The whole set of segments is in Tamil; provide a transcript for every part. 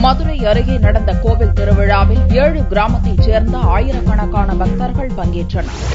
மதுரை அருகே நடந்த கோவில் திருவிழாவில் 7 கிராமத்தைச் சேர்ந்த ஆயிரக்கணக்கான பக்தர்கள் பங்கேற்றனர்.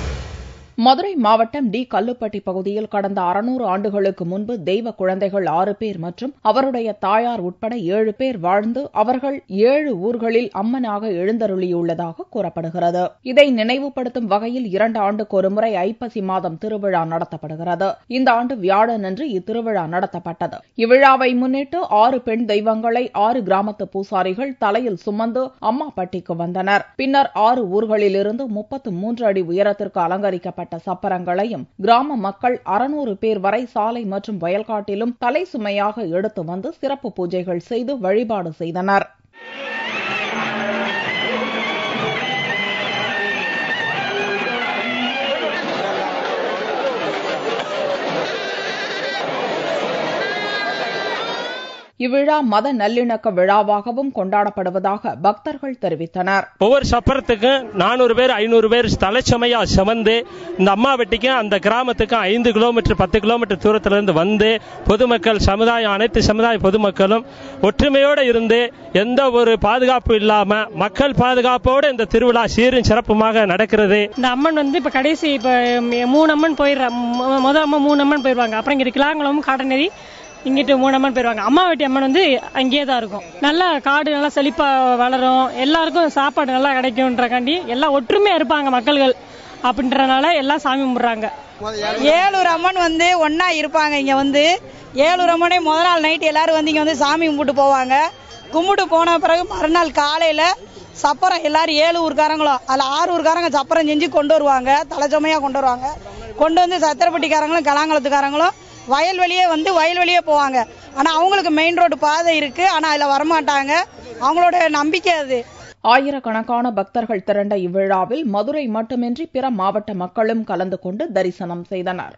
மதுரை மாவட்டம் டி. கல்லுப்பட்டி பகுதியில் கடந்த 600 ஆண்டுகளுக்கு முன்பு தெய்வ குழந்தைகள் 6 பேர் மற்றும் அவருடைய தாயார் உட்பட 7 பேர் வாழ்ந்து அவர்கள் 7 ஊர்களில் அம்மனாக எழுந்தருளியுள்ளதாக கூறப்படுகிறது. இதை நினைவுபடுத்தும் வகையில் 2 ஆண்டுக்கு ஒருமுறை ஐப்பசி மாதம் திருவிழா நடத்தப்படுகிறது. இந்த ஆண்டு வியாழனன்று இத்திருவிழா நடத்தப்பட்டது. இவ்விழாவை முன்னிட்டு 6 பெண் தெய்வங்களை 6 கிராமத்து பூசாரிகள் தலையில் சுமந்து அம்மாப்பட்டிக்கு வந்தனர். பின்னர் 6 ஊர்களிலிருந்து 33 அடி உயரத்திற்கு அலங்கரிக்கப்பட்ட சப்பரங்களையும் கிராம மக்கள் 600 பேர் வரை சாலை மற்றும் வயல்காட்டிலும் தலை சுமையாக எடுத்து வந்து சிறப்பு பூஜைகள் செய்து வழிபாடு செய்தனர். இவ்விழா மத நல்லிணக்க விழாவாகவும் கொண்டாடப்படுவதாக பக்தர்கள் தெரிவித்தனர். ஒவ்வொரு சப்பரத்துக்கும் 400 பேர் 500 பேர் தலைச்சுமையா சுமந்து இந்த அம்மாவட்டிக்கு அந்த கிராமத்துக்கு 5 கிலோமீட்டர் 10 கிலோமீட்டர் தூரத்திலிருந்து வந்து பொதுமக்கள் சமுதாயம் அனைத்து சமுதாய பொதுமக்களும் ஒற்றுமையோடு இருந்து எந்த ஒரு பாதுகாப்பு இல்லாம மக்கள் பாதுகாப்போடு இந்த திருவிழா சீரும் சிறப்புமாக நடக்கிறது. இந்த அம்மன் இப்ப கடைசி 3 அம்மன் முதல் அம்மன் 3 அம்மன் போயிருவாங்க. அப்புறம் இங்க கிளாங்குளம் காடநேரி இங்கிட்டு 3 அம்மன் போயிருவாங்க. அம்மாவட்டி அம்மன் அங்கேயே தான் இருக்கும். நல்லா காடு நல்லா செழிப்பா வளரும், எல்லாருக்கும் சாப்பாடு நல்லா கிடைக்கும்ன்றக்காண்டி எல்லாம் ஒற்றுமையா இருப்பாங்க மக்கள்கள் அப்படின்றனால எல்லாம் சாமி கும்பிடுறாங்க. 7 அம்மன் ஒன்னா இருப்பாங்க. இங்க 7 அம்மனே முதல் நாள் நைட் எல்லாரும் இங்க சாமி கும்பிட்டு போவாங்க. கும்பிட்டு போன பிறகு மறுநாள் காலையில சப்பரம் எல்லாரும் 7 ஊர்காரங்களும் அதுல 6 ஊர்காரங்க சப்பரம் செஞ்சு கொண்டு வருவாங்க. தலைச்சுமையா கொண்டு வருவாங்க. கொண்டு வந்து சத்திரப்பட்டிக்காரங்களும் கலாங்குளத்துக்காரங்களும் வயல்வெளியே போவாங்க. ஆனா அவங்களுக்கு மெயின் ரோடு பாதை இருக்கு. ஆனா அதுல வரமாட்டாங்க. அவங்களோட நம்பிக்கை அது. ஆயிரக்கணக்கான பக்தர்கள் திரண்ட இவ்விழாவில் மதுரை மட்டுமின்றி பிற மாவட்ட மக்களும் கலந்து கொண்டு தரிசனம் செய்தனர்.